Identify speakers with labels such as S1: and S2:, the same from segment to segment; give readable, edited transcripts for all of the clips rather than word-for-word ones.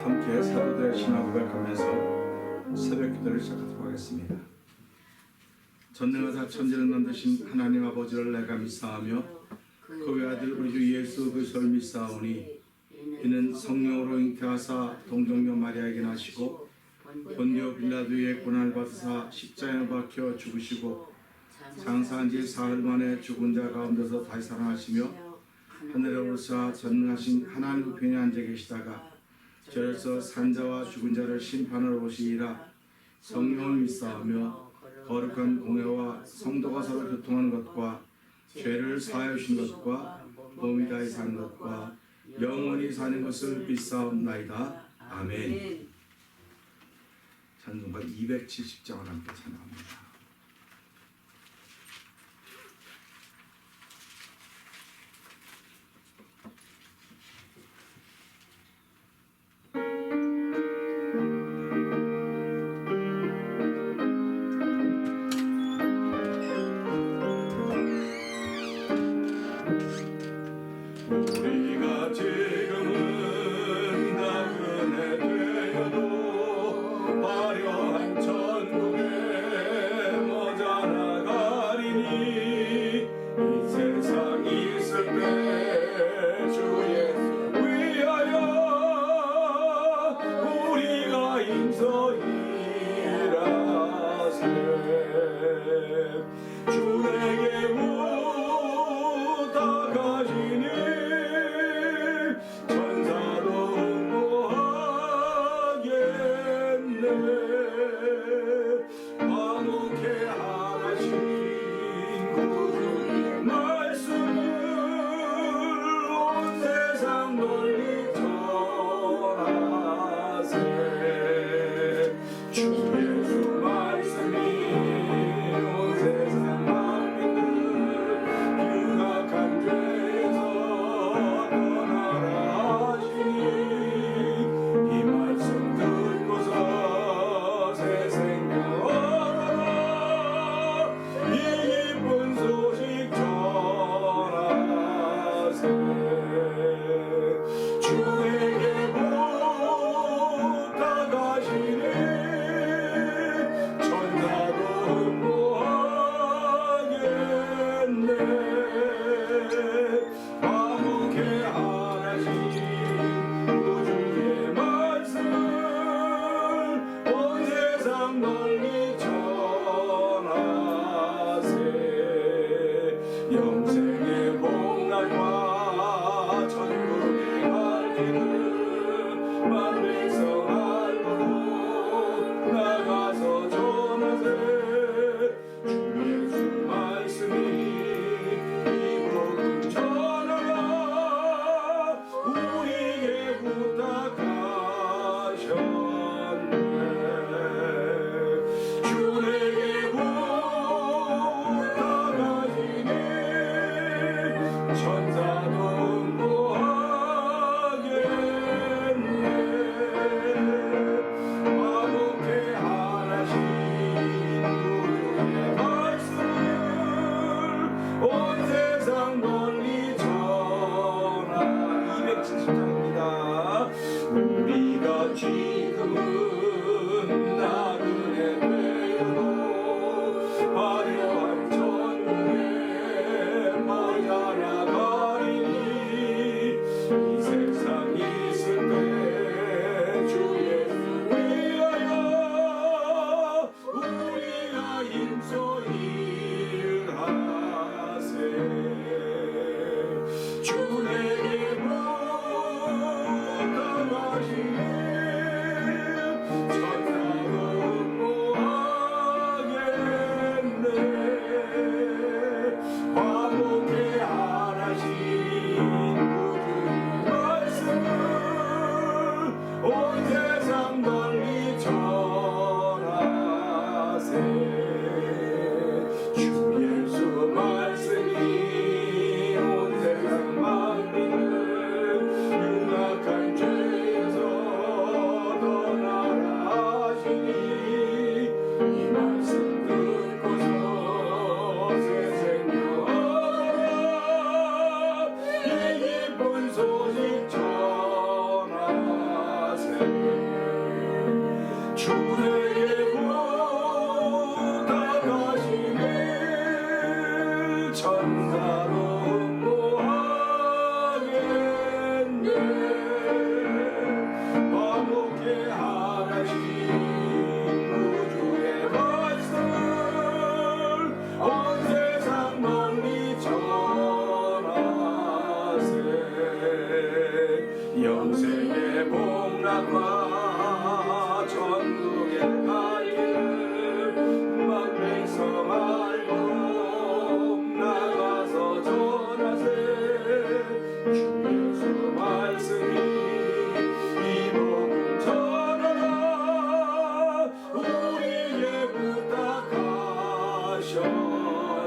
S1: 함께 사도들의 신앙 고백하면서 새벽 기도를 시작하도록 하겠습니다. 전능하사 천지를 만드신 하나님 아버지를 내가 믿사하며 그 외아들 우리 주 예수 그리스도를 믿사오니 이는 성령으로 잉태하사 동정녀 마리아에게 나시고 본디오 빌라도의 고난을 받으사 십자가에 박혀 죽으시고 장사한 지 사흘 만에 죽은 자 가운데서 다시 살아나시며 하늘에 오르사 전능하신 하나님 우편에 앉아 계시다가 저에서 산자와 죽은 자를 심판하러 오시리라. 성령을 믿사하며 거룩한 공회와 성도가 서로 교통하는 것과 죄를 사하여 주신 것과 몸이 다히 사는 것과 영원히 사는 것을 믿사옵나이다. 아멘. 찬송가 270장을 함께 찬양합니다.
S2: 우리가 지금은 나그네 되어도 화려한 천국에 머자나가리니 이 세상 있을 때 주 예수 위하여 우리가 인서일하세. 주에게 부탁하시니 천사도 응모하겠네. 화목해 하신 구주의 말씀을 온 세상 널리 전하세. 주 예수 말씀이 온 세상 만민들 흉악한 죄에서 떠나라 하시니 이 말씀 듣고서 새 생명 얻어라. 이 기쁜 소식 전하세. 주에게 부탁하시니 천사도 응모하겠네. 화목해 하신 구주의 말씀을 온 세상 널리 전하세. 영생의 복날과 천국에 갈 길을 만백성 알고 나가서 전하세. 주 예수 말씀이 이 복음 전하라. 우리에게 부탁하셨네. 주에게 부탁하시니 천사도 응모하겠네. 화목해 하신 구주의 말씀을 온 세상 널리 전하. 270장입니다. 우리가 지금은 나그네 되어도 화려한 천국에 머자나가리니 이 세상 있을 때 주 예수 위하여 우리가 힘써 일하세. 주에게 부탁하시니 천사도 응모하겠네. 화목해 하신 구주의 말씀을 온 세상 주에게 부탁하시네 천사도 뭐하겠네 화목해 하나신 구주의 말씀을 온 세상 널리 전하세 영생의 복락과 천국의 갈길 만백성 알고 나가서 전하세 주 예수 말씀이 이 복음 전하라 우리에게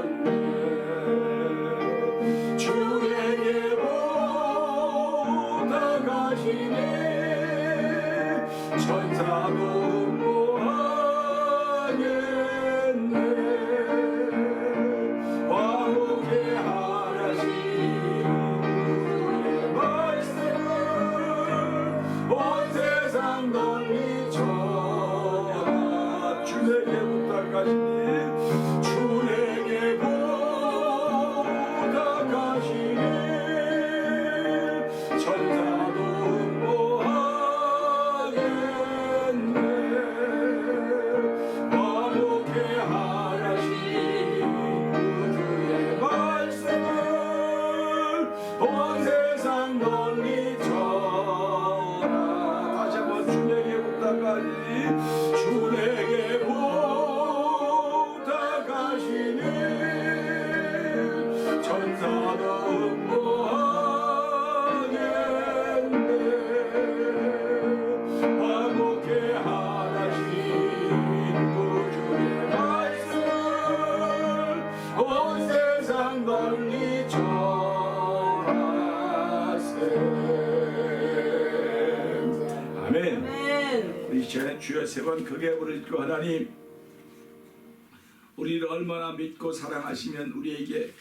S2: 부탁하셨네 주에게 부탁하시네 천사도 뭐하겠네 화목해 하나신 주의 말씀을 온 세상 널리 전하 주에게 부탁하시니 주에게 부탁하시니 천사도 뭐하겠네 화목해 하나신 구주의 말씀을 온 세상 널리 전하 다시 한번 주에게 부탁하니 주에게 부탁하시니 천사도 뭐하겠네 화목해 하나신 구주의 말씀을 온 세상 널리 전하세 아멘.
S3: 아멘.
S2: 우리 시간에 주여 세 번 크게 부르짖고 하나님 우리를 얼마나 믿고 사랑하시면 우리에게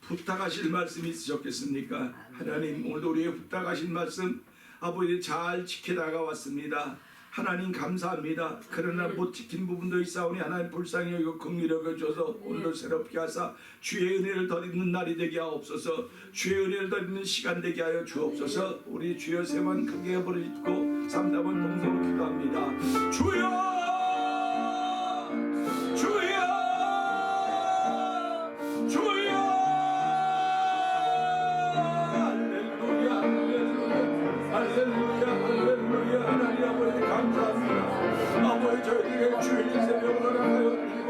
S2: 부탁하실 말씀이 있으셨겠습니까? 하나님 오늘도 우리에게 부탁하신 말씀 아버지 잘 지켜나가 왔습니다. 하나님 감사합니다. 그러나 못 지킨 부분도 있사오니 하나님 불쌍히 여기고 긍휼히 여겨주셔서 오늘도 새롭게 하사 주의 은혜를 더 입는 날이 되게 하옵소서 주의 은혜를 더 입는 시간 되게 하여 주옵소서 우리 주여 세 번 크게 부르짖고 3답은 동성으로 기도합니다. 주여 주여 주여 할렐루야 할렐루야 할렐루야 할렐루야 하나님 아버지 감사합니다. 아버지 저희에게 주일 새벽을 허락하여 주시고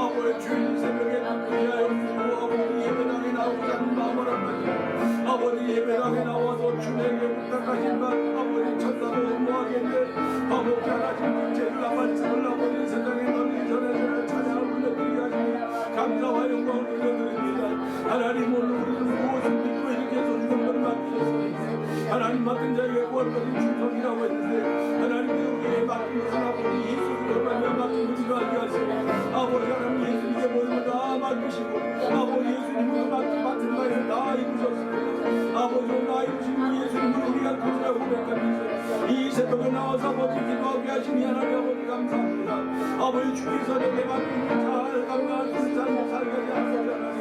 S2: 아버지 주일 새벽에 위하여 주시고 아버지 예배당에 나오고자 하는 마음을 합니다. 아버지 예배당에 나와서 주에게 부탁하신 말 아버지 천사를 응모하겠네 화목해 하나신 육체를 말씀을 아버지 세상에 널리 전해서 찬양을 불러드리게 하시니 감사와 영광을 불러드립니다. 하나님 오늘 우리는 무엇을 믿고 이렇게 소중한 걸 맡기셨습니까? 하나님 맡은 자에게 구할 것은 충성이라고 했는데 하나님께서 우리에게 맡긴 것은 아버지 예수 그리스도를 맡긴 것이라 알게 하시고 아버지 하나님 예수님께 모든 걸 다 맡기시고 아버지 예수님을 맡은 바에서 다 이루셨습니다. 아버지 오늘 다 이루시고 예수님을 우리가 그리스도라고 고백합니다. 이 새벽에 나와서 아버지 기도하게 하시니 하나님 아버지 감사합니다. 아버지 주께서 내게 맡긴 잘 감당할 수 있는 삶을 살게 하소서 하나님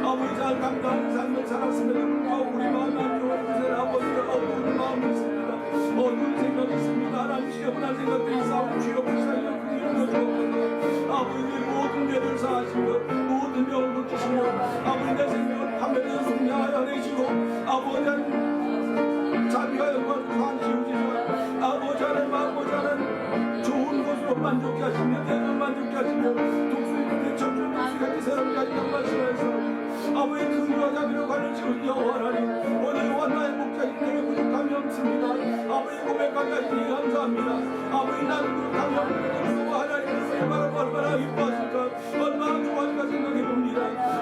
S2: 아버지 잘 감당하는 삶을 살았음에도 불구하고 우리 마음이 안 좋은 곳에 아버지가 어두운 마음이 있습니다. 어두운 생각이 있습니다. 하나님 지저분한 생각들이 싸우고 주여 불쌍히 여기는 주옵소서. 아버지 모든 죄를 사하시며 모든 병을 고치시며 아버지 내 생명을 파멸에 승리하여 내시고 아버지 자비가 영광을 관시우시며 아버지 하나님 아버지 하나님 좋은 것으로 만족케 하시며 대를 만족케 하시며 독수리들의 청춘 독수리같이 새롭게 하시는 말씀하셔서 아버지 긍휼과 자비로 가르치고 여호와 하나님 오늘 여호와 나의 목자인 내게 부족함이 없습니다. 아버지 고백하게 하시니 감사합니다. 아버지 나는 부족함이 없는데 여호와 하나님을 얼마나 얼마나 기뻐하실까 얼마나 좋아할까 생각해봅니다.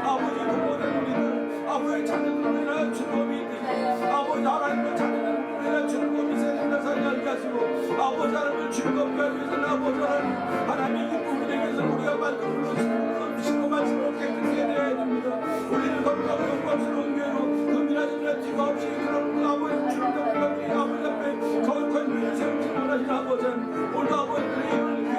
S2: 아버지 그 모든 우리들 아버지 찾는 우리나 즐거움이 있듯이 아버지 하나님을 찾는 우리나 즐거움이 생긴다 살게 하게 하시고 아버지 하나님을 즐겁게 하기 위해서는 아버지 하나님의 기쁨이 되기 위해서 우리가 말씀을 신고 말씀을 깨끗하게 되어야 됩니다. 우리는 거룩하고 영광스러운 교회로 금이나 진이나 티가 없이 그런 아버지 주름도 없이 아버지 앞에 거룩한 교회를 세우지 원하시는 아버지 오늘 아버지의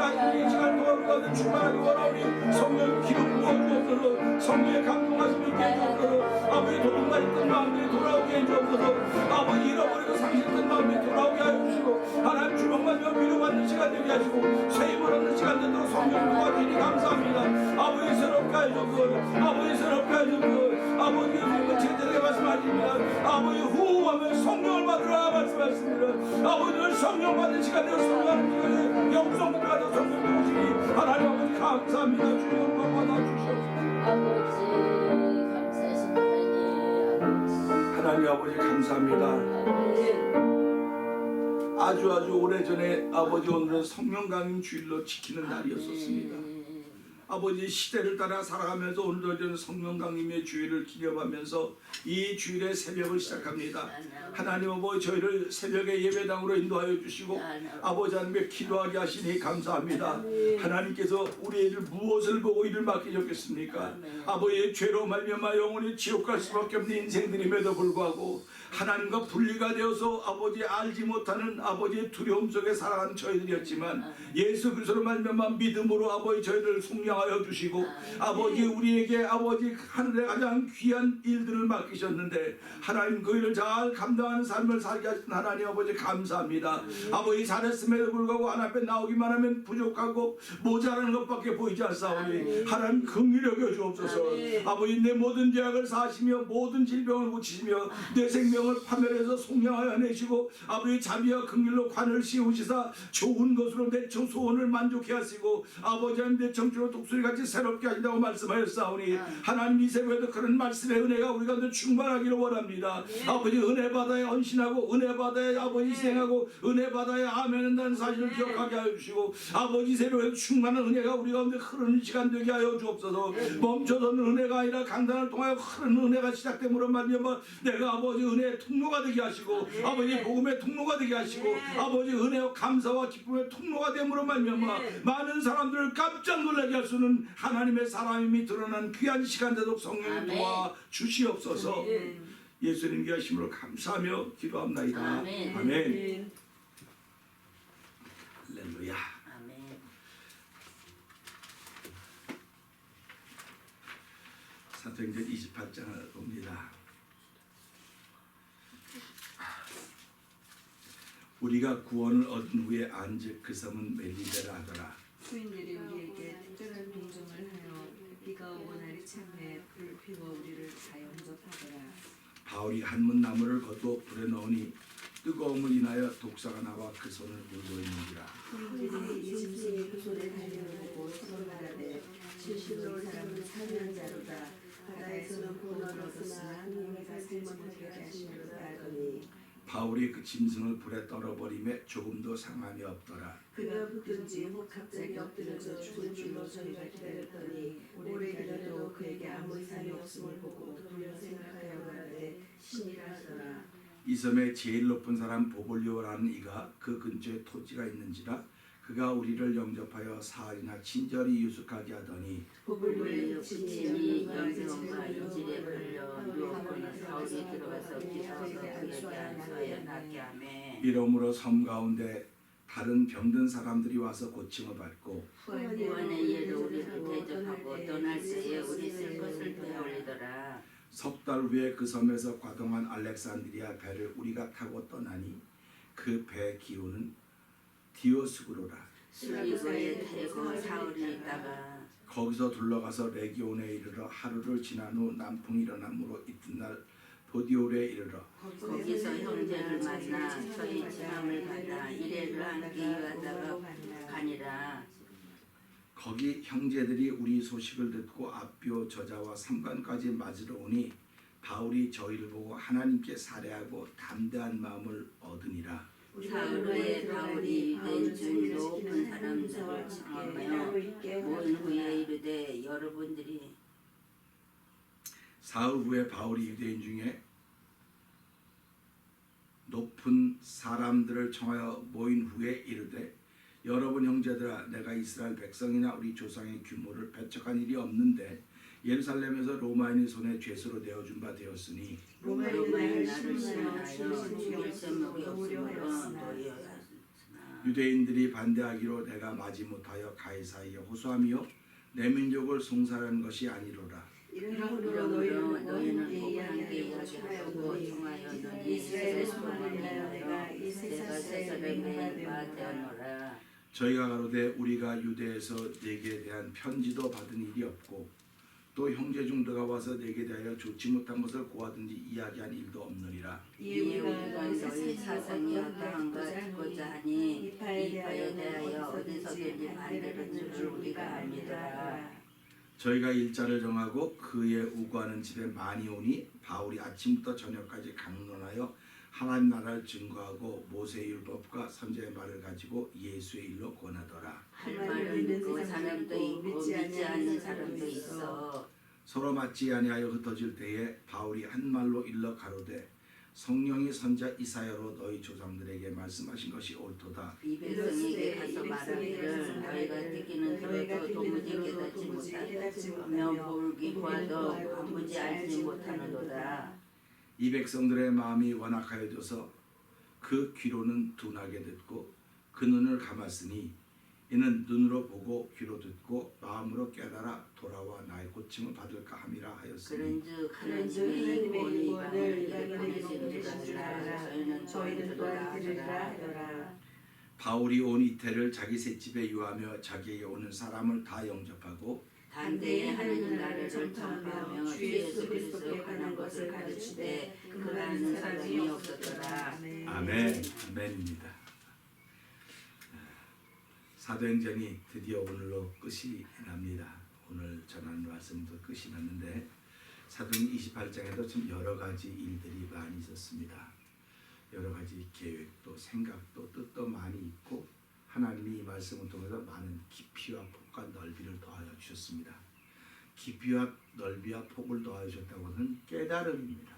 S2: 하시고 쇠임을 얻는 시간 되도록 성령 도와주니 감사합니다. 아버지 새롭게 하시고 아버지 새롭게 하시고 아버지 우리 제자들에게 말씀하십니다. 아버지 후하면 성령을 받으라 말씀하십니다. 아버지는 성령 받는 시간 되고 성령하는 시간에 영성부터 가서 성령 도우시니 하나님 아버지 감사합니다. 주님 영광 받아주시옵소서.
S3: 아버지 감사하신 하나님
S2: 하나님 아버지 감사합니다.
S3: 아버지
S2: 아주 오래전에 아버지 오늘은 성령 강림 주일로 지키는 날이었었습니다. 아버지 시대를 따라 살아가면서 오늘도 저는 성령 강림의 주일을 기념하면서 이 주일의 새벽을 시작합니다. 하나님 아버지 저희를 새벽에 예배당으로 인도하여 주시고 아버지 하나님께 기도하게 하시니 감사합니다. 하나님께서 우리를 무엇을 보고 이를 맡기셨겠습니까? 아버지의 죄로 말미암아 영원히 지옥 갈 수밖에 없는 인생들임에도 불구하고 하나님과 분리가 되어서 아버지 알지 못하는 아버지의 두려움 속에 살아가는 저희들이었지만 예수 그리스도로 말미암아 믿음으로 아버지 저희를 속량하여 주시고 아버지 우리에게 아버지 하늘의 가장 귀한 일들을 맡기셨는데 하나님 그 일을 잘 감당하는 삶을 살게 하신 하나님 아버지 감사합니다. 아버지 잘했음에도 불구하고 하나님 앞에 나오기만 하면 부족하고 모자라는 것밖에 보이지 않사오니 하나님 긍휼히 여겨 주옵소서. 아버지 내 모든 죄악을 사하시며 모든 질병을 고치시며 내 생명을 파멸해서 속량하여 내시고 아버지 자비와 긍휼로 관을 씌우시사 좋은 것으로 내 소원을 만족해 하시고 아버지 하나님 내 정주로 독수리같이 새롭게 하신다고 말씀하였사오니 하나님 이 새벽에도 그런 말씀의 은혜가 우리 가운데 충만하기를 원합니다. 아버지 은혜 받아에 헌신하고 은혜 받아에 아버지 희생하고 은혜 받아에 아멘한다는 사실을 기억하게 하여 주시고 아버지 새벽에도 충만한 은혜가 우리 가운데 흐르는 시간 되게 하여 주옵소서. 멈춰서는 은혜가 아니라 강단을 통하여 흐르는 은혜가 시작됨으로 말미암아 내가 아버지 은혜의 통로가 되게 하시고 아버지 복음의 통로가 되게 하시고 아버지 은혜와 감사와 기쁨의 통로가 됨으로 말미암아 많은 사람들을 깜짝 놀라게 할 수는 하나님의 사람임이 드러난 귀한 시간 되도록 성령을 도와 주시옵소서. 예수님 귀한 힘으로 감사하며 기도합나이다.
S3: 아멘.
S2: 아멘. 할렐루야.
S3: 아멘.
S2: 사도행전 28장을 봅니다. 우리가 구원을 얻은 후에 안즉 그 섬은 멜리데라 하더라.
S4: 수인들이 우리에게 특별한 동정을 하여 비가 오고 날이 참해 불을 피워 우리를 다 영접하더라.
S2: 바울이 한문 나무를 거두어 불에 넣으니 뜨거움을 인하여 독사가 나와 그 손을 물고 있는지라.
S4: 수인들이 이 짐승이 그 손에 달려오고 서로 말하되 실실로 이 사람은 사면자로다. 바다에서는 구원을 얻었으나 하나님께서 삶을 못하게 하시려고 하더니
S2: 바울이 그 짐승을 불에 떨어버림에 조금도 상함이 없더라.
S4: 그가 붙든지 혹 갑자기 엎드려져 죽을 줄로 저희가 기다렸더니 오래 기다려도 그에게 아무 이상이 없음을 보고 돌려 생각하여 말하되 신이라 하더라.
S2: 이 섬에 제일 높은 사람 보볼리오라는 이가 그 근처에 토지가 있는지라 그가 우리를 영접하여 사흘이나 친절히 유숙하게 하더니
S3: 보불의 육신이 연병과 인질에 걸려 누웠거나 사울이 들어가서 기사서 그에게 안수하여 낫게 하매
S2: 이러므로 섬 가운데 다른 병든 사람들이 와서 고침을 받고
S3: 구원의 예로 우리를 대접하고 떠날 때에 우리 쓸 것을 되어올리더라.
S2: 석 달 후에 그 섬에서 과동한 알렉산드리아 배를 우리가 타고 떠나니 그 배 기후는 디오스구로라.
S3: 수리고에 태고 사흘이 있다가
S2: 거기서 둘러가서 레기온에 이르러 하루를 지난 후 남풍이 일어남으로 이튿날 보디올에 이르러
S3: 거기서 형제를 만나 저희 지함을 받아 이래를 함께 이어다가 가니라.
S2: 거기 형제들이 우리 소식을 듣고 앞비오 저자와 삼관까지 맞으러 오니 바울이 저희를 보고 하나님께 살해하고 담대한 마음을 얻으니라.
S3: 사흘 바울이 유대인 중 높은 사람들을 청하며 모인 후에 이르되 여러분들이
S2: 사흘 후에 바울이 유대인 중에 높은 사람들을 청하여 모인 후에 이르되 여러분 형제들아 내가 이스라엘 백성이나 우리 조상의 규모를 배척한 일이 없는데 예루살렘에서 로마인의 손에 죄수로 내어준 바 되었으니
S3: 로마인 나를 심하여 죽일 제목이 없으므로 너희였으나
S2: 유대인들이 반대하기로 내가 마지못하여 가이사이에 호소하며 내 민족을 송사하는 것이 아니로라.
S3: 이러므로 너희는 복음한 게 이야기하고 청하였느니 이스라엘 소망을 위하여 내가 세상에 바 되었노라.
S1: 저희가 가로되 우리가 유대에서 네게 대한 편지도 받은 일이 없고 또 형제 중 누가 와서 네게 대하여 좋지 못한 것을 고하든지 이야기한 일도 없느니라.
S3: 이에 우리가 너희 사상이 어떠한가 듣고자 하니 이파에 대하여 어디서든지 반대를 줄 우리가 압니다.
S1: 저희가 일자를 정하고 그의 우구하는 집에 많이 오니 바울이 아침부터 저녁까지 강론하여 하나님 나라를 증거하고 모세의 율법과 선지의 말을 가지고 예수의 일로 권하더라.
S3: 할 말을 믿는 사람도 있고 믿지 않는 사람도 있어.
S1: 서로 맞지 아니하여 흩어질 때에 바울이 한 말로 일러 가로되 성령이 선자 이사야로 너희 조상들에게 말씀하신 것이 옳도다.
S3: 이 백성에게 가서 말하기를 너희가 듣기는 들어도 도무지 깨닫지 못하며 보기 보아도 아무지 알지 못하는도다.
S1: 이 백성들의 마음이 완악하여져서 그 귀로는 둔하게 듣고 그 눈을 감았으니 이는 눈으로 보고 귀로 듣고 마음으로 깨달아 돌아와 나의 고침을 받을까 함이라 하였으니
S3: 그런즉 하나님의 구원을 이방인에게 보내신 줄 알아 저희는 또한 들으라 하더라.
S1: 바울이 온 이태를 자기 셋집에 유하며 자기에게 오는 사람을 다 영접하고
S3: 단대에 하나님 나라를 전파하며 주 예수 그리스도에 관한 것을 가르치되 그러한 사람이 없었더라.
S1: 아멘. 아멘입니다. 사도행전이 드디어 오늘로 끝이 납니다. 오늘 전하는 말씀도 끝이 났는데 사도행 28장에도 참 여러 가지 일들이 많이 있었습니다. 여러 가지 계획도 생각도 뜻도 많이 있고 하나님이 이 말씀을 통해서 많은 깊이와 폭과 넓이를 더하여 주셨습니다. 깊이와 넓이와 폭을 더하여 주셨다고 하는 깨달음입니다.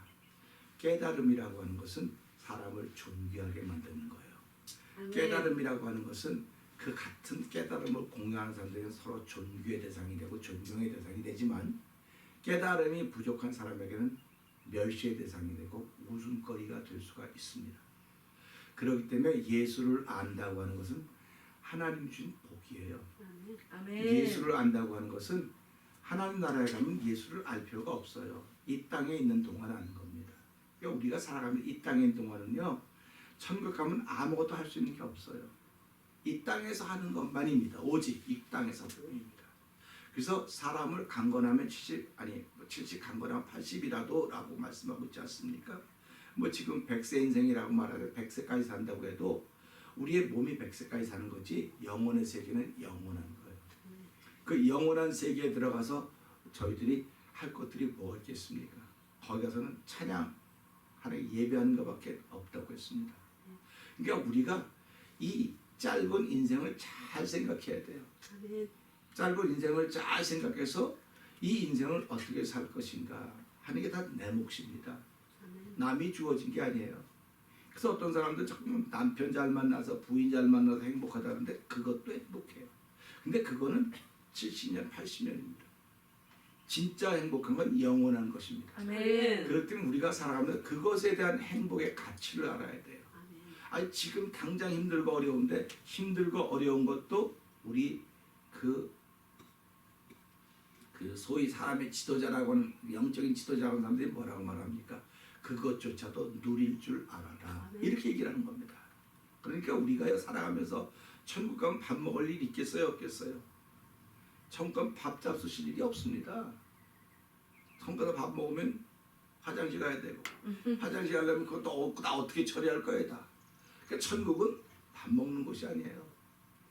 S1: 깨달음이라고 하는 것은 사람을 존귀하게 만드는 거예요. 깨달음이라고 하는 것은 그 같은 깨달음을 공유하는 사람들은 서로 존귀의 대상이 되고 존경의 대상이 되지만 깨달음이 부족한 사람에게는 멸시의 대상이 되고 웃음거리가 될 수가 있습니다. 그렇기 때문에 예수를 안다고 하는 것은 하나님 주신 복이에요. 예수를 안다고 하는 것은 하나님 나라에 가면 예수를 알 필요가 없어요. 이 땅에 있는 동안 아는 겁니다. 그러니까 우리가 살아가면 이 땅에 있는 동안은요, 천국 가면 아무것도 할 수 있는 게 없어요. 이 땅에서 하는 것만입니다. 오직 이 땅에서뿐입니다. 그래서 사람을 강건하면 70 강건하면 80이라도 라고 말씀하고 있지 않습니까? 뭐 지금 100세 인생이라고 말하면 100세까지 산다고 해도 우리의 몸이 100세까지 사는 거지 영혼의 세계는 영원한 거예요. 그 영원한 세계에 들어가서 저희들이 할 것들이 뭐가 있겠습니까? 거기 가서는 찬양, 하나님 예배하는 것밖에 없다고 했습니다. 그러니까 우리가 이 짧은 인생을 잘 생각해야 돼요. 짧은 인생을 잘 생각해서 이 인생을 어떻게 살 것인가 하는 게 다 내 몫입니다. 남이 주어진 게 아니에요. 그래서 어떤 사람들 자꾸 남편 잘 만나서 부인 잘 만나서 행복하다는데 그것도 행복해요. 근데 그거는 70년, 80년입니다. 진짜 행복한 건 영원한 것입니다.
S4: 아멘.
S1: 그렇기 때문에 우리가 살아가면서 그것에 대한 행복의 가치를 알아야 돼요. 아니 지금 당장 힘들고 어려운데 힘들고 어려운 것도 우리 그 소위 사람의 지도자라고 하는 영적인 지도자라고 하는 사람들이 뭐라고 말합니까? 그것조차도 누릴 줄 알아라. 이렇게 얘기를 하는 겁니다. 그러니까 우리가 살아가면서 천국 가면 밥 먹을 일이 있겠어요? 없겠어요? 천국 가면 밥 잡수실 일이 없습니다. 천국 가서 밥 먹으면 화장실 가야 되고 화장실 가려면 그것도 나 어떻게 처리할 거야 다. 그러니까 천국은 밥 먹는 곳이 아니에요.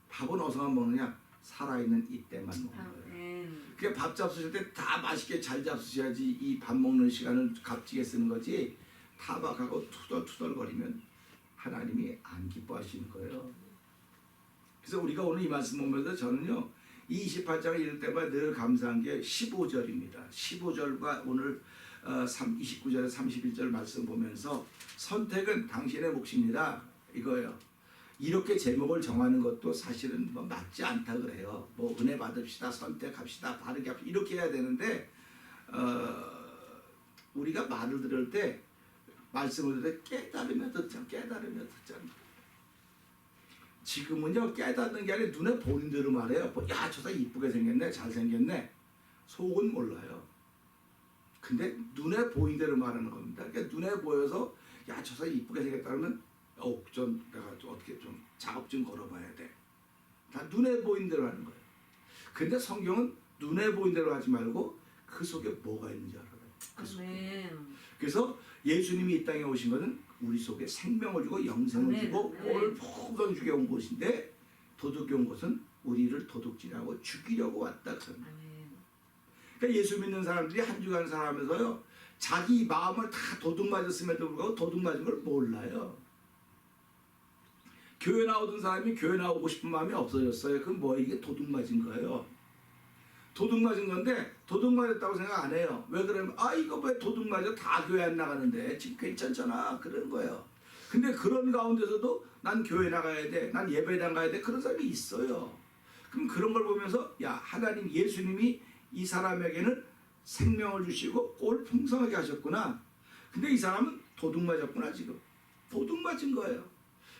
S1: 밥은 어디서만 먹느냐? 살아있는 이때만 먹는 거예요. 그러니까 밥 잡수실 때 다 맛있게 잘 잡수셔야지 이 밥 먹는 시간을 값지게 쓰는 거지 타박하고 투덜투덜거리면 하나님이 안 기뻐하시는 거예요. 그래서 우리가 오늘 이 말씀 보면서 저는요 이 28장을 읽을 때마다 늘 감사한 게 15절입니다. 15절과 오늘 29절 31절 말씀 보면서 선택은 당신의 몫입니다. 이거예요. 이렇게 제목을 정하는 것도 사실은 뭐 맞지 않다 그래요. 뭐 은혜 받읍시다, 선택합시다, 바르게 합시다 이렇게 해야 되는데 우리가 말을 들을 때 말씀을 들을 때 깨달으며 듣잖아요. 지금은요 깨닫는 게 아니라 눈에 보이는 대로 말해요. 야, 저 사람 이쁘게 생겼네, 잘생겼네. 속은 몰라요. 근데 눈에 보이는 대로 말하는 겁니다. 그러니까 눈에 보여서 야, 저 사람 이쁘게 생겼다 그러면 좀 내가 좀 어떻게 좀 작업 좀 걸어봐야 돼. 눈에 보이는 대로 하는 거예요. 근데 성경은 눈에 보이는 대로 하지 말고 그 속에 뭐가 있는지 알아요. 그 속에.
S5: 아멘.
S1: 그래서 예수님이 이 땅에 오신 것은 우리 속에 생명을 주고 영생을
S5: 아멘.
S1: 주고
S5: 아멘.
S1: 오늘 풍성히 주게 온 곳인데 도둑이 온 것은 우리를 도둑질하고 죽이려고 왔다. 그런 거예요.
S5: 아멘.
S1: 그러니까 예수 믿는 사람들이 한 주간 살아가면서요 자기 마음을 다 도둑 맞았음에도 불구하고 도둑 맞은 걸 몰라요. 교회 나오던 사람이 교회 나오고 싶은 마음이 없어졌어요. 그럼 뭐 이게 도둑 맞은 거예요. 도둑 맞은 건데 도둑 맞았다고 생각 안 해요. 왜 그러면 아 이거 왜 도둑 맞아 다 교회 안 나가는데 지금 괜찮잖아 그런 거예요. 근데 그런 가운데서도 난 교회 나가야 돼, 난 예배당 가야 돼 그런 사람이 있어요. 그럼 그런 걸 보면서 야 하나님 예수님이 이 사람에게는 생명을 주시고 꼴 풍성하게 하셨구나. 근데 이 사람은 도둑 맞았구나 지금. 도둑 맞은 거예요.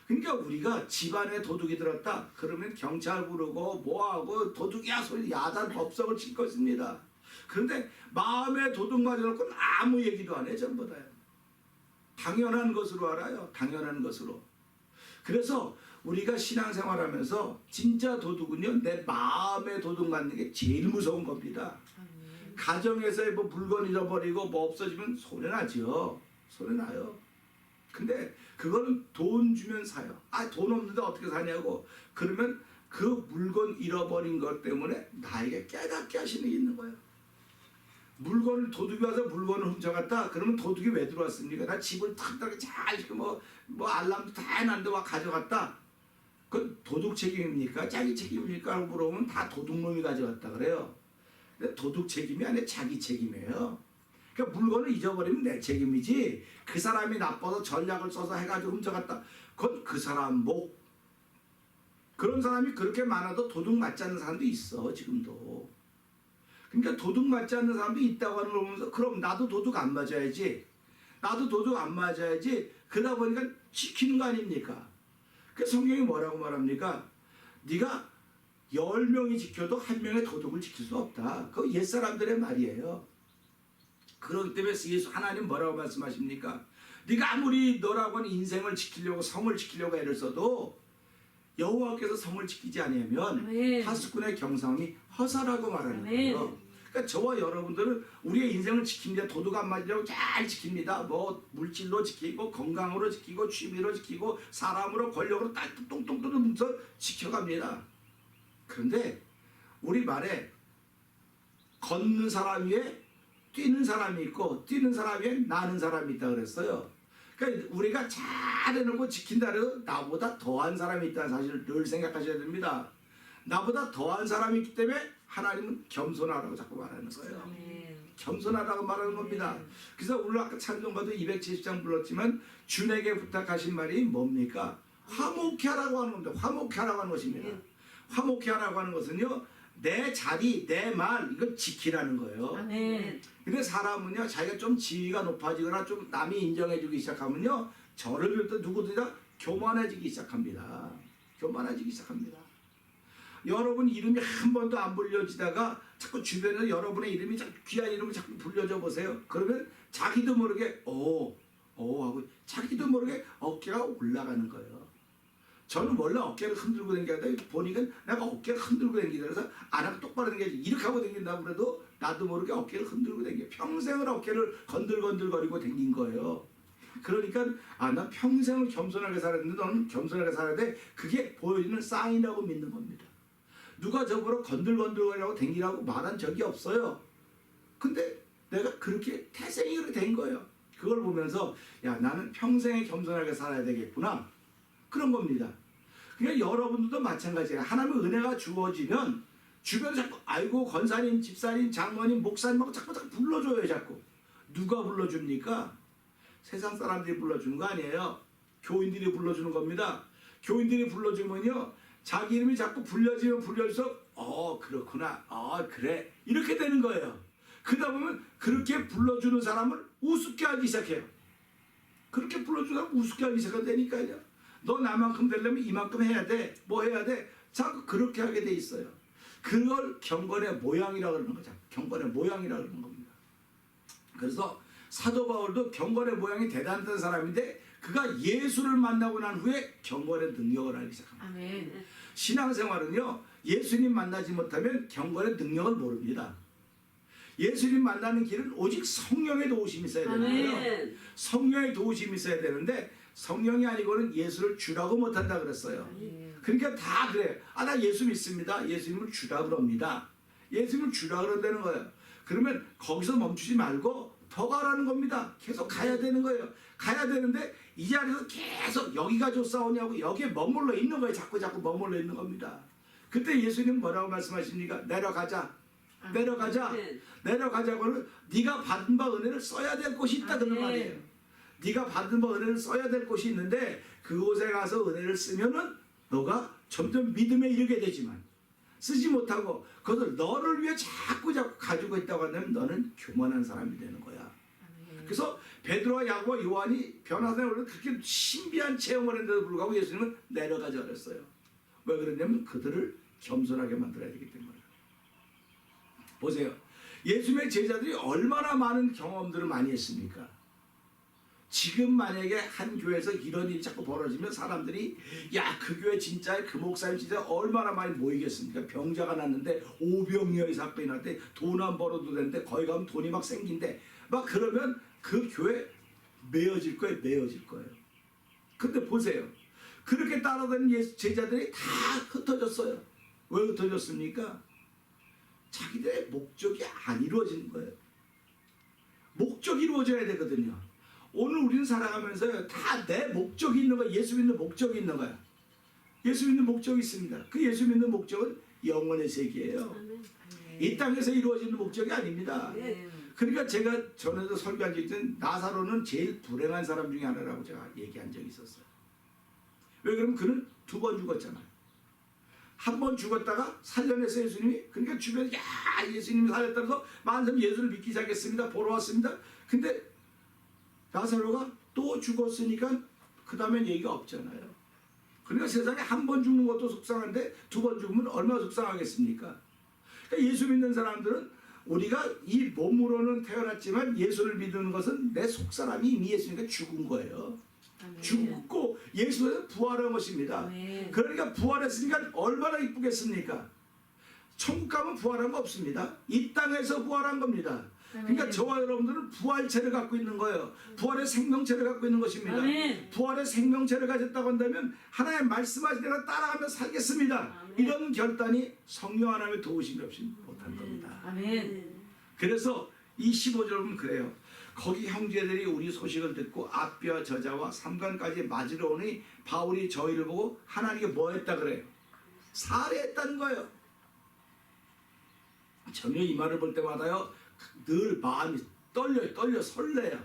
S1: 그러니까 우리가 집안에 도둑이 들었다 그러면 경찰 부르고 뭐하고 도둑이야 소리 야단 법석을 칠 것입니다. 그런데 마음에 도둑 맞아놓고 아무 얘기도 안 해 전부 다요. 당연한 것으로 알아요. 당연한 것으로. 그래서 우리가 신앙생활하면서 진짜 도둑은요 내 마음에 도둑 맞는 게 제일 무서운 겁니다. 가정에서 뭐 물건 잃어버리고 뭐 없어지면 손해 나죠. 손해 나요. 근데 그거는 돈 주면 사요. 아 돈 없는데 어떻게 사냐고. 그러면 그 물건 잃어버린 것 때문에 나에게 깨닫게 하시는 게 있는 거예요. 물건을 도둑이 와서 물건을 훔쳐갔다. 그러면 도둑이 왜 들어왔습니까? 나 집을 탁탁 잘 뭐 알람도 다 해놨는데 와 가져갔다. 그건 도둑 책임입니까? 자기 책임입니까? 하고 물어보면 다 도둑놈이 가져갔다 그래요. 근데 도둑 책임이 아니라 자기 책임이에요. 그러니까 물건을 잊어버리면 내 책임이지 그 사람이 나빠서 전략을 써서 해가지고 훔쳐갔다. 그건 그 사람 목. 그런 사람이 그렇게 많아도 도둑 맞지 않는 사람도 있어 지금도. 그러니까 도둑 맞지 않는 사람도 있다고 하는 걸 보면서 그럼 나도 도둑 안 맞아야지. 나도 도둑 안 맞아야지. 그러다 보니까 지키는 거 아닙니까? 그 성경이 뭐라고 말합니까? 네가 10명이 지켜도 한 명의 도둑을 지킬 수 없다. 그거 옛사람들의 말이에요. 그렇기 때문에 예수 하나님 뭐라고 말씀하십니까? 네가 아무리 너라고 하는 인생을 지키려고 성을 지키려고 애를 써도 여호와께서 성을 지키지 않으면 파수꾼의 경성이 허사라고 말하는 거예요. 그러니까 저와 여러분들은 우리의 인생을 지킵니다. 도둑 안 맞으려고 잘 지킵니다. 뭐 물질로 지키고 건강으로 지키고 취미로 지키고 사람으로 권력으로 딱 똥똥똥 뭉쳐 지켜갑니다. 그런데 우리 말에 걷는 사람 위에 뛰는 사람이 있고 뛰는 사람 위에 나는 사람이 있다 그랬어요. 그러니까 우리가 잘 해놓고 지킨다 해도 나보다 더한 사람이 있다는 사실을 늘 생각하셔야 됩니다. 나보다 더한 사람이 있기 때문에 하나님은 겸손하라고 자꾸 말하는 거예요. 겸손하라고 말하는 겁니다. 그래서 오늘 아까 찬송가도 270장 불렀지만 주에게 부탁하신 말이 뭡니까? 화목히 하라고 하는 겁니다. 화목히 하라고 하는 것입니다. 화목히 하라고 하는 것은요 내 자리, 내 말 이걸 지키라는 거예요.
S5: 아멘.
S1: 근데 사람은요 자기가 좀 지위가 높아지거나 좀 남이 인정해주기 시작하면요 저를 비롯해 누구든지 다 교만해지기 시작합니다. 교만해지기 시작합니다. 여러분 이름이 한 번도 안 불려지다가 자꾸 주변에서 여러분의 이름이 귀한 이름을 자꾸 불려줘 보세요. 그러면 자기도 모르게 하고 자기도 모르게 어깨가 올라가는 거예요. 저는 원래 어깨를 흔들고 다니다가 보니까 내가 어깨를 흔들고 다니다 그래서 안 하고 똑바로 다니지 이렇게 하고 다닌다고 그래도 나도 모르게 어깨를 흔들고 다니게 평생을 어깨를 건들건들거리고 다닌 거예요. 그러니까 난 평생을 겸손하게 살았는데 너는 겸손하게 살아야 돼. 그게 보여주는 사인이라고 믿는 겁니다. 누가 저보러 건들건들거리라고 다니라고 말한 적이 없어요. 근데 내가 그렇게 태생이 그렇게 된 거예요. 그걸 보면서 야 나는 평생에 겸손하게 살아야 되겠구나. 그런 겁니다. 그러니까 여러분들도 마찬가지예요. 하나님의 은혜가 주어지면 주변에 자꾸 아이고 권사님, 집사님, 장로님, 목사님하고 자꾸 불러줘요. 자꾸. 누가 불러줍니까? 세상 사람들이 불러주는 거 아니에요. 교인들이 불러주는 겁니다. 교인들이 불러주면요. 자기 이름이 자꾸 불려지면 불려질수록 그렇구나. 그래. 이렇게 되는 거예요. 그러다 보면 그렇게 불러주는 사람을 우습게 하기 시작해요. 그렇게 불러주는 사람을 우습게 하기 시작한다니까요. 너 나만큼 되려면 이만큼 해야 돼. 뭐 해야 돼? 자꾸 그렇게 하게 돼 있어요. 그걸 경건의 모양이라고 그러는 거죠. 경건의 모양이라고 그러는 겁니다. 그래서 사도 바울도 경건의 모양이 대단한 사람인데 그가 예수를 만나고 난 후에 경건의 능력을 알기 시작합니다.
S5: 아멘.
S1: 신앙생활은요, 예수님 만나지 못하면 경건의 능력을 모릅니다. 예수님 만나는 길은 오직 성령의 도우심이 있어야 되는 거예요.
S5: 아멘.
S1: 성령의 도우심이 있어야 되는데 성령이 아니고는 예수를 주라고 못한다 그랬어요. 그러니까 다 그래. 아, 나 예수 믿습니다. 예수님을 주라 그럽니다. 예수님을 주라 그런다는 거예요. 그러면 거기서 멈추지 말고 더 가라는 겁니다. 계속 가야 되는 거예요. 가야 되는데 이 자리에서 계속 여기가 좋사오냐고 여기에 머물러 있는 거예요. 자꾸 머물러 있는 겁니다. 그때 예수님 뭐라고 말씀하십니까? 내려가자. 내려가자.
S5: 아멘.
S1: 내려가자고는 네가 받은 바 은혜를 써야 될 곳이 있다 그런
S5: 아멘.
S1: 말이에요. 네가 받은 바 은혜를 써야 될 곳이 있는데 그곳에 가서 은혜를 쓰면은 너가 점점 믿음에 이르게 되지만 쓰지 못하고 그것을 너를 위해 자꾸 가지고 있다고 한다면 너는 교만한 사람이 되는 거야. 그래서 베드로와 야고보와 요한이 변화산에 올라 그렇게 신비한 체험을 했는데도 불구하고 예수님은 내려가자 그랬어요. 왜 그러냐면 그들을 겸손하게 만들어야 되기 때문에. 보세요. 예수님의 제자들이 얼마나 많은 경험들을 많이 했습니까? 지금 만약에 한 교회에서 이런 일이 자꾸 벌어지면 사람들이 야, 그 교회 진짜 그 목사님 진짜 얼마나 많이 모이겠습니까? 병자가 났는데 오병이어의 사건이 났대. 돈 안 벌어도 되는데 거기 가면 돈이 막 생긴대. 막 그러면 그 교회 메어질 거예요. 메어질 거예요. 근데 보세요. 그렇게 따라다니는 제자들이 다 흩어졌어요. 왜 흩어졌습니까? 자기들의 목적이 안 이루어지는 거예요. 목적이 이루어져야 되거든요. 오늘 우리는 살아가면서 다 내 목적이 있는 거야. 예수 믿는 목적이 있는 거야. 예수 믿는 목적이 있습니다. 그 예수 믿는 목적은 영원의 세계예요. 이 땅에서 이루어지는 목적이 아닙니다. 그러니까 제가 전에도 설교한 적이 있던 나사로는 제일 불행한 사람 중에 하나라고 제가 얘기한 적이 있었어요. 왜 그러면 그는 2번 죽었잖아요. 한 번 죽었다가 살려내서 예수님이, 그러니까 주변에 야, 예수님이 살렸다면서 많은 사람이 예수를 믿기 시작했습니다. 보러 왔습니다. 근데 나사로가 또 죽었으니까 그 다음엔 얘기가 없잖아요. 그러니까 세상에 한 번 죽는 것도 속상한데 2번 죽으면 얼마나 속상하겠습니까? 그러니까 예수 믿는 사람들은 우리가 이 몸으로는 태어났지만 예수를 믿는 것은 내 속사람이 이미 예수님께 죽은 거예요. 죽고 예수는 부활한 것입니다. 그러니까 부활했으니까 얼마나 이쁘겠습니까? 천국 가면 부활한 거 없습니다. 이 땅에서 부활한 겁니다. 그러니까 저와 여러분들은 부활체를 갖고 있는 거예요. 부활의 생명체를 갖고 있는 것입니다.
S5: 아멘.
S1: 부활의 생명체를 가졌다고 한다면 하나님 말씀하신 대로 따라가며 살겠습니다. 이런 결단이 성령 하나님의 도우심이 없이 못한 겁니다.
S5: 아멘.
S1: 그래서 이 15절 보면 그래요. 거기 형제들이 우리 소식을 듣고 앞뼈 저자와 삼관까지 맞으러 오니 바울이 저희를 보고 하나님께 뭐 했다 그래요? 살해했다는 거예요. 저는 이 말을 볼 때마다요 늘 마음이 떨려 설레요.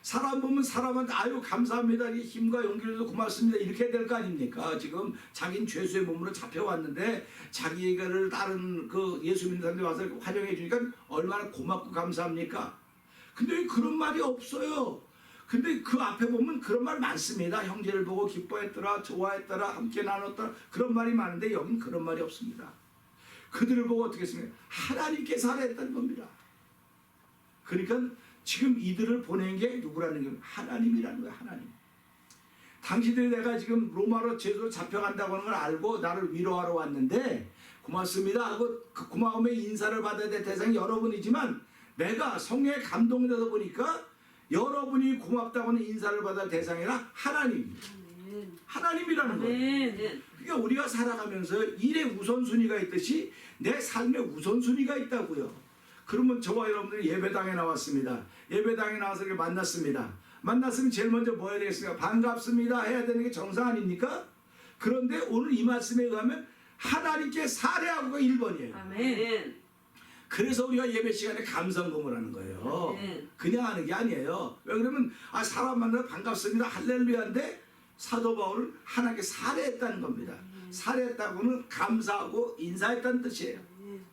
S1: 사람 보면 사람한테 아유 감사합니다, 힘과 용기를 줘서 고맙습니다 이렇게 해야 될 거 아닙니까? 지금 자기는 죄수의 몸으로 잡혀왔는데 자기를 다른 그 예수 믿는 사람들이 와서 환영해 주니까 얼마나 고맙고 감사합니까? 근데 왜 그런 말이 없어요? 근데 그 앞에 보면 그런 말 많습니다. 형제를 보고 기뻐했더라, 좋아했더라, 함께 나눴더라, 그런 말이 많은데 여긴 그런 말이 없습니다. 그들을 보고 어떻게 했습니까? 하나님께 살아했다는 겁니다. 그러니까 지금 이들을 보낸 게 누구라는 게 하나님이라는 거예요. 하나님. 당신들이 내가 지금 로마로 제대로 잡혀간다고 하는 걸 알고 나를 위로하러 왔는데 고맙습니다 하고 그 고마움의 인사를 받아야 될 대상이 여러분이지만 내가 성령의 감동이 돼서 보니까 여러분이 고맙다고 하는 인사를 받을 대상이라 하나님입니다. 하나님이라는 거예요. 그러니까 우리가 살아가면서 일의 우선순위가 있듯이 내 삶의 우선순위가 있다고요. 그러면 저와 여러분들이 예배당에 나왔습니다. 예배당에 나와서 이렇게 만났습니다. 만났으면 제일 먼저 뭐 해야 되겠습니까? 반갑습니다 해야 되는 게 정상 아닙니까? 그런데 오늘 이 말씀에 의하면 하나님께 살해하고가 1번이에요.
S5: 아멘.
S1: 그래서 우리가 예배 시간에 감성금을 하는 거예요. 그냥 하는 게 아니에요. 왜 그러면 사람 만나서 반갑습니다 할렐루야인데 사도 바울은 하나님께 살해했다는 겁니다. 살해했다고는 감사하고 인사했다는 뜻이에요.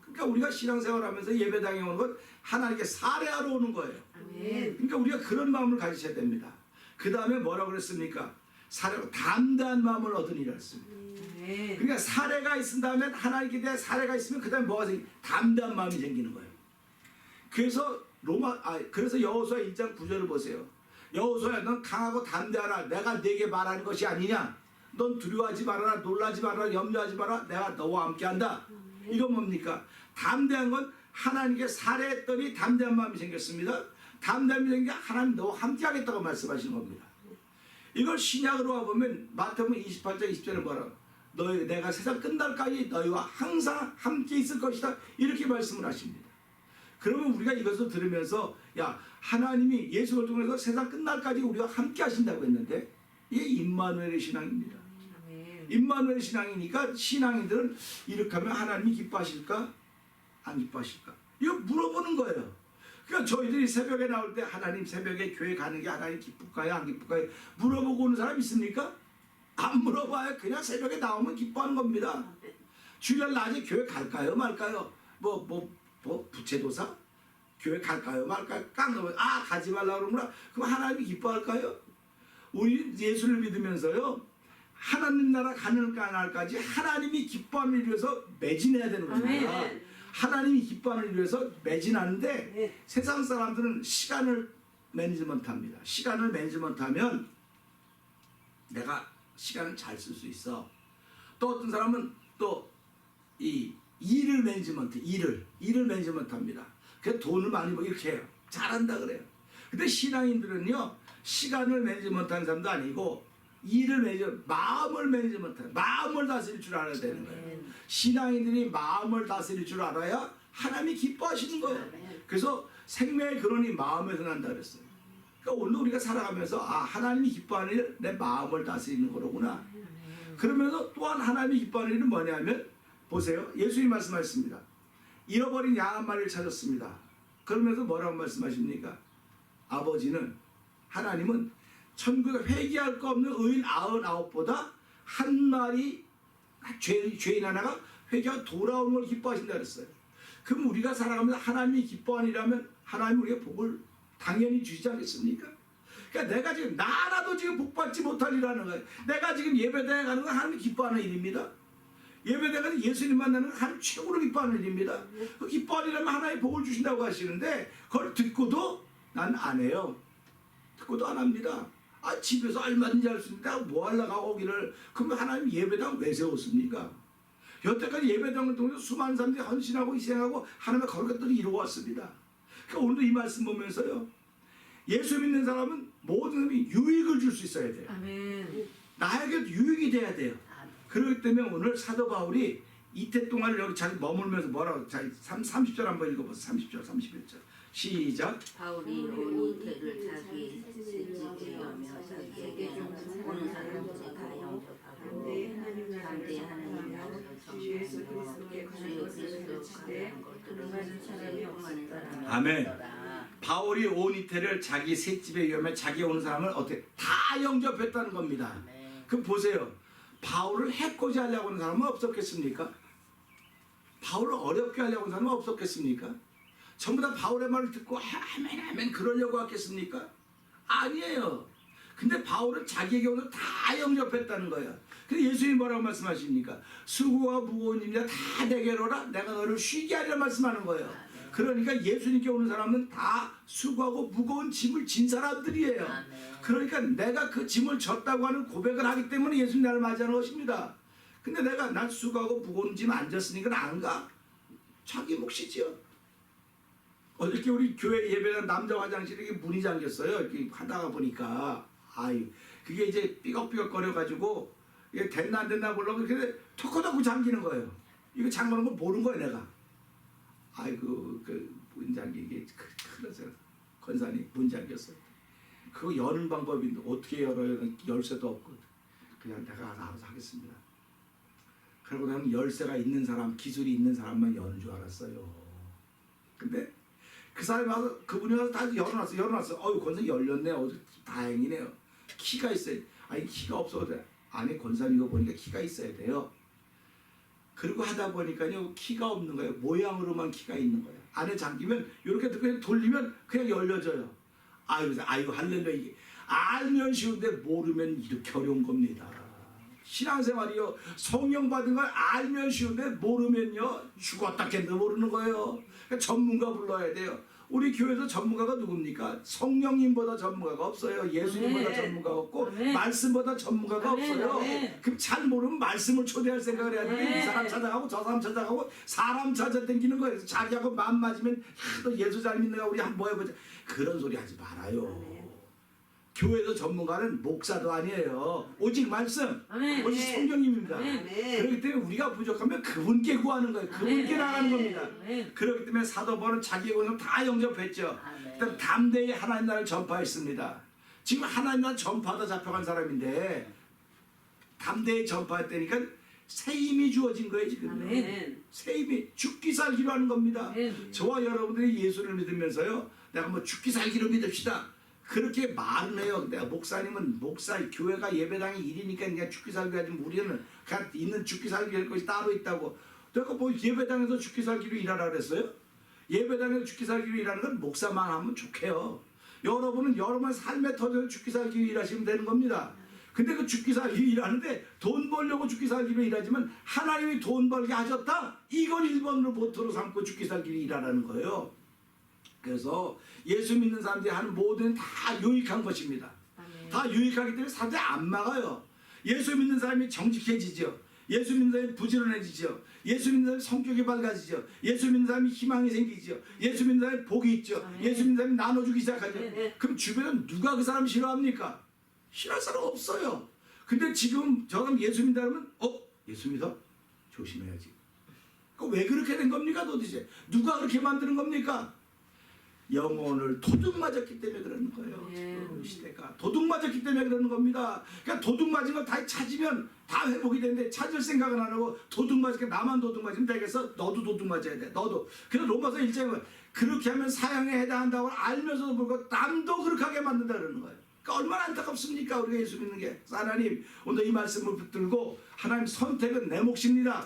S1: 그러니까 우리가 신앙생활하면서 예배당에 오는 건 하나님께 살해하러 오는 거예요. 그러니까 우리가 그런 마음을 가지셔야 됩니다. 그 다음에 뭐라고 그랬습니까? 살해로 담대한 마음을 얻으니라 했습니다. 그러니까 사례가 있은 다음에 하나님께 대한 사례가 있으면 그 다음에 뭐가 생기냐? 담대한 마음이 생기는 거예요. 그래서 그래서 여호수아 1장 9절을 보세요. 여호수아야, 넌 강하고 담대하라. 내가 네게 말하는 것이 아니냐. 넌 두려워하지 말아라. 놀라지 말아라. 염려하지 마라. 내가 너와 함께한다. 이건 뭡니까? 담대한 건 하나님께 살해했더니 담대한 마음이 생겼습니다. 담대함이 생겨 하나님 너와 함께하겠다고 말씀하시는 겁니다. 이걸 신약으로 와보면 마태복음 28장 20절에 뭐라고? 내가 세상 끝날까지 너희와 항상 함께 있을 것이다. 이렇게 말씀을 하십니다. 그러면 우리가 이것을 들으면서 야, 하나님이 예수를 통해서 세상 끝날까지 우리와 함께 하신다고 했는데 이게 임마누엘의 신앙입니다. 임마누엘 신앙이니까 신앙인들은 이렇게 하면 하나님이 기뻐하실까? 안 기뻐하실까? 이거 물어보는 거예요. 그러니까 저희들이 새벽에 나올 때 하나님 새벽에 교회 가는 게 하나님 기쁠까요? 안 기쁠까요? 물어보고 오는 사람 있습니까? 안 물어봐요. 그냥 새벽에 나오면 기뻐하는 겁니다. 주일 낮에 교회 갈까요? 말까요? 부채도사? 교회 갈까요? 말까요? 깡넘어. 가지 말라고 그러구나. 그럼 하나님이 기뻐할까요? 우리 예수를 믿으면서요. 하나님 나라 가는 안 할까지 하나님이 기뻐하는 일을 위해서 매진해야 되는 겁니다.
S4: 아멘.
S1: 하나님이 기뻐하는 일을 위해서 매진하는데 세상 사람들은 시간을 매니지먼트합니다. 시간을 매니지먼트하면 내가 시간을 잘 쓸 수 있어. 또 어떤 사람은 또 이 일을 매니지먼트, 일을 매니지먼트합니다. 그래서 돈을 많이 벌고 이렇게 해요. 잘한다 그래요. 근데 신앙인들은요, 시간을 매니지먼트하는 사람도 아니고 일을 마음을 매니지먼트, 마음을 다스릴 줄 알아야 되는 거예요. 신앙인들이 마음을 다스릴 줄 알아야 하나님이 기뻐하시는 거예요. 그래서 생명의 근원이 마음에서 난다 그랬어요. 그러니까 오늘 우리가 살아가면서 하나님이 기뻐하는 일, 내 마음을 다스리는 거로구나. 그러면서 또한 하나님이 기뻐하는 일은 뭐냐면 보세요. 예수님 말씀하셨습니다. 잃어버린 양 한 마리를 찾았습니다. 그러면서 뭐라고 말씀하십니까? 아버지는, 하나님은 천국에 회개할 거 없는 의인 99보다 한 마리 죄인 하나가 회개하고 돌아오는 걸 기뻐하신다 그랬어요. 그럼 우리가 살아가면서 하나님이 기뻐하는 일이라면 하나님이 우리가 복을 당연히 주시지 않겠습니까? 그러니까 내가 지금 나라도 지금 복받지 못할 일하는 거예요. 내가 지금 예배당에 가는 건 하나님이 기뻐하는 일입니다. 예배당에 가서 예수님 만나는 건 하나님 최고로 기뻐하는 일입니다. 그 기뻐하는 일이라면 하나님이 복을 주신다고 하시는데 그걸 듣고도 난 안 해요. 듣고도 안 합니다. 집에서 얼마든지 할 수 있는데 뭐 하려고 오기를. 그러면 하나님 예배당 왜 세웠습니까? 여태까지 예배당을 통해서 수많은 사람들이 헌신하고 희생하고 하나님의 거룩한 일을 이루어왔습니다. 그러니까 오늘도 이 말씀 보면서요, 예수 믿는 사람은 모든 사람이 유익을 줄 수 있어야 돼요.
S4: 아멘.
S1: 나에게도 유익이 돼야 돼요. 그렇기 때문에 오늘 사도 바울이 이태 동안 여기 자기 머물면서 뭐라고, 자기 30절 한번 읽어보세요. 30절 31절 시작.
S3: 바울이 온 이태를 자기 새집에 여며 자기에게는 오는 사람들의 다 영접하고 담대히 하나님 나라를 정죄하며 주의 그리스도 가능한 것들을 많은 사람이 없었더라.
S1: 아멘. 바울이 온 이태를 자기 새집에 여며 자기 오는 사람을 어떻게 다 영접했다는 겁니다. 그럼 보세요. 바울을 해코지 하려고 하는 사람은 없었겠습니까? 바울을 어렵게 하려고 하는 사람은 없었겠습니까? 전부 다 바울의 말을 듣고 아멘 아멘 그러려고 하겠습니까? 아니에요. 근데 바울은 자기에게 오늘 다 영접했다는 거예요. 근데 예수님이 뭐라고 말씀하십니까? 수고와 무거운 짐자 다 내게로 오라. 내가 너를 쉬게 하리라 말씀하는 거예요. 그러니까 예수님께 오는 사람은 다 수고하고 무거운 짐을 진 사람들이에요. 그러니까 내가 그 짐을 졌다고 하는 고백을 하기 때문에 예수님 나를 맞이하는 것입니다. 근데 내가 난 수고하고 무거운 짐 안 졌으니까 안 가? 자기 몫이지요. 어저께 우리 교회 예배당 남자 화장실에 이렇게 문이 잠겼어요. 이렇게 하다가 보니까 그게 이제 삐걱삐걱 거려가지고 이게 됐나 안 됐나 보려고 이렇게 톡톡 잠기는 거예요. 이거 잠그는 걸 모르는 거예요 내가. 그 문 잠기게 그래서 권사님 문 잠겼어요. 그거 여는 방법인데 어떻게 열어요? 열쇠도 없고. 그냥 내가 알아서 하겠습니다. 그러고 나면 열쇠가 있는 사람, 기술이 있는 사람만 여는 줄 알았어요. 근데 그 사람이 와서, 그분이 와서 다 열어놨어. 권사님 열렸네. 다행이네요. 키가 있어요. 키가 없어도 돼. 아니, 권사님 이거 보니까 키가 있어야 돼요. 그리고 하다 보니까요, 키가 없는 거예요. 모양으로만 키가 있는 거예요. 안에 잠기면, 이렇게 그냥 돌리면 그냥 열려져요. 할렐루야. 이게 알면 쉬운데 모르면 이렇게 어려운 겁니다. 신앙생활이요, 성령 받은 걸 알면 쉬운데 모르면요 죽었다 깬다 모르는 거예요. 그러니까 전문가 불러야 돼요. 우리 교회에서 전문가가 누굽니까? 성령님보다 전문가가 없어요. 예수님보다
S5: 아멘.
S1: 전문가가 없고
S5: 아멘.
S1: 말씀보다 전문가가
S5: 아멘.
S1: 없어요.
S5: 아멘.
S1: 그럼 잘 모르면 말씀을 초대할 생각을 해야 되는데
S5: 아멘.
S1: 이 사람 찾아가고 저 사람 찾아가고 사람 찾아다니는 거예요. 자기하고 마음 맞으면 너 예수 잘 믿는가 우리 한번 뭐 해보자. 그런 소리 하지 말아요. 교회에서 전문가는 목사도 아니에요. 오직 말씀,
S5: 아멘.
S1: 오직 성령님입니다.
S5: 아멘.
S1: 그렇기 때문에 우리가 부족하면 그분께 구하는 거예요. 그분께
S5: 아멘.
S1: 나가는 겁니다.
S5: 아멘.
S1: 그렇기 때문에 사도 바울은 자기의 권을 다 영접했죠.
S3: 아멘.
S1: 그다음 담대히 하나님 나라를 전파했습니다. 지금 하나님 나라 전파하다 잡혀간 사람인데 담대히 전파했다니까 새 힘이 주어진 거예요 지금.
S5: 아멘.
S1: 새 힘이 죽기 살기로 하는 겁니다.
S5: 아멘.
S1: 저와 여러분들이 예수를 믿으면서요. 내가 뭐 죽기 살기로 믿읍시다. 그렇게 말은 해요. 내가 목사님은 교회가 예배당이 일이니까 그냥 죽기 살기 하지 우리는 그냥 있는 죽기 살기 할 것이 따로 있다고. 내가 뭐 예배당에서 죽기 살기로 일하라 그랬어요? 예배당에서 죽기 살기로 일하는 건 목사만 하면 좋게요. 여러분은 여러분의 삶의 터전을 죽기 살기로 일하시면 되는 겁니다. 근데 그 죽기 살기로 일하는데 돈 벌려고 죽기 살기로 일하지만 하나님이 돈 벌게 하셨다? 이걸 1번으로 모토로 삼고 죽기 살기로 일하라는 거예요. 그래서 예수 믿는 사람들이 하는 모든 다 유익한 것입니다.
S5: 아멘.
S1: 다 유익하기 때문에 사람들이 안 막아요. 예수 믿는 사람이 정직해지죠. 예수 믿는 사람이 부지런해지죠. 예수 믿는 사람이 성격이 밝아지죠. 예수 믿는 사람이 희망이 생기죠. 예수 믿는 사람이 복이 있죠.
S5: 아멘.
S1: 예수 믿는 사람이 나눠주기 시작하죠.
S5: 아멘.
S1: 그럼 주변은 누가 그 사람 싫어합니까? 싫어할 사람 없어요. 근데 지금 저는 예수 믿는다면 예수 믿어? 조심해야지. 왜 그렇게 된 겁니까 도대체? 누가 그렇게 만드는 겁니까? 영혼을 도둑 맞았기 때문에 그러는 거예요. 지금 시대가 도둑 맞았기 때문에 그러는 겁니다. 그러니까 도둑 맞은 거 다 찾으면 다 회복이 되는데 찾을 생각은 안 하고 도둑 맞으니까 나만 도둑 맞으면 되겠어? 너도 도둑 맞아야 돼. 너도. 그래서 로마서 1장에 그렇게 하면 사형에 해당한다고 알면서도 불구하고 남도 그렇게 하게 만든다 그러는 거예요. 그러니까 얼마나 안타깝습니까? 우리가 예수 믿는 게. 하나님 오늘 이 말씀을 붙들고 하나님 선택은 내 몫입니다.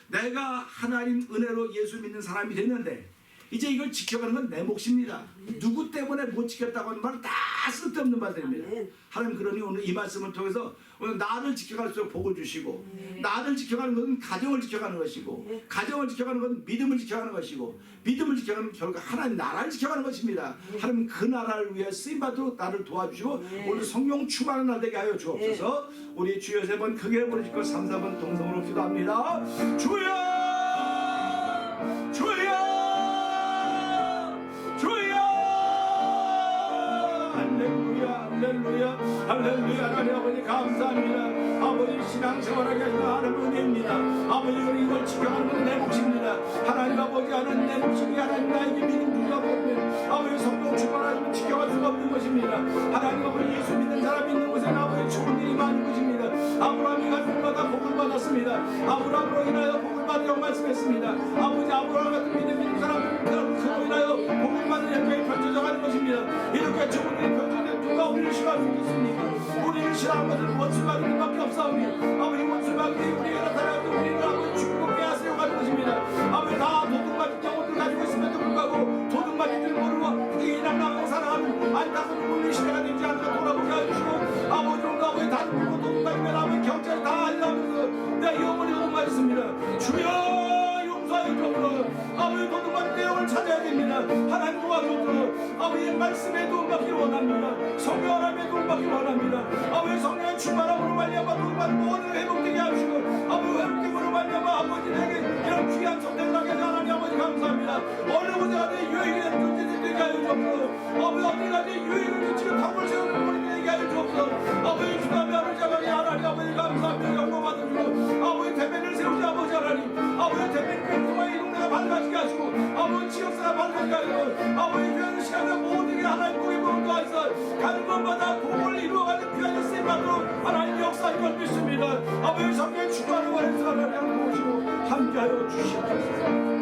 S1: 내가 하나님 은혜로 예수 믿는 사람이 됐는데 이제 이걸 지켜가는 건 내 몫입니다. 누구 때문에 못 지켰다고 하는 말은 다 쓸데없는 말들입니다. 하나님 그러니 오늘 이 말씀을 통해서 오늘 나를 지켜갈수록 복을 주시고 나를 지켜가는 것은 가정을 지켜가는 것이고 가정을 지켜가는 것은 믿음을 지켜가는 것이고 믿음을 지켜가는 결과 하나님 나라를 지켜가는 것입니다. 하나님 그 나라를 위해 쓰임받도록 나를 도와주시고 오늘 성령 충만한 날 되게 하여 주옵소서. 우리 주여 3번 크게 부르시고 3, 4번 동성으로 기도합니다. 주여 주여 할렐루야 할렐루야. 하나님 아버지 감사합니다. 아버지 신앙생활하게 하시는 하나님 은혜입니다. 아버지 이걸 지켜가는 건 내 몫입니다. 하나님 아버지 하나님 내 몫이 하나님 나에게 믿음 주가 보면 아버지 성령 충만하시면 지켜갈 수가 없는 것입니다. 하나님 아버지 예수 믿는 사람이 있는 곳에 아버지 좋은 일이 많은 것입니다. 아브라함이 갈 때마다 복을 받았습니다. 아브라함으로 인하여 복을 받으라고 말씀했습니다. 아버지 아브라함 같은 믿음 있는 사람은 그로 인하여 복을 받는 현장이 펼쳐져 가는 것입니다. 이렇게 좋은 일이 펼쳐져 누가 우리를 싫어할 수 있겠습니까? 우리를 싫어하는 것은 원수마귀 밖에 없사오니 아버지 원수마귀 우리가 나타나도 우리를 아버지 죽고 빼앗으려고 하는 것입니다. 아버지 다 도둑맞은 영혼을 가지고 있음에도 불구하고 도둑맞은 줄 모르고 이난나가고 살아가는 안타까운 우리 시대가 되지 않을까 돌아보게 해주시고 아버지 오늘 아버지 다 죽고 도둑맞으면 아버지 경찰 다 알려면서 내 영혼이 도둑맞았습니다. 주여 용서하여 주옵소서. 아버지 도둑맞은 내용을 찾아야 됩니다. 하나님 도와주옵소서. 아버지 말씀에 도움받기를 원합니다. 성령 하나님의 도움받기를 원합니다. 아버지 성령의 충만함으로 말미암아 도움받는 모든 회복되게 하시고 아버지 회복됨으로 말미암아 아버지 내게 이런 귀한 선택을 하게 하는 하나님 아버지 감사합니다. 어느 곳에가 내 유익이 되는 존재들 되게 하여 주옵소서. 아버지 어디가 내 유익을 미치고 탑을 세우는 분이 되게 하여 주옵소서. 아버지 주님의 아버지 하나님 아버지 감사합니다. 영광 받아주고 아버지 대면을 세우지 아버지 하나님 아버지 대면 평소에 이 동네가 밝아지게 하시고 아버지 지역사가 밝아지게 하시고 아버지 귀한 시간에 모든 게 하나님 복의 복을 더하셔서 가는 곳마다 복을 이루어가는 귀한 쓰임받도록 하나님 역사인 걸 믿습니다. 아버지 성령의 충만을 원해서 하나님 보시고 함께하여 주시옵소서.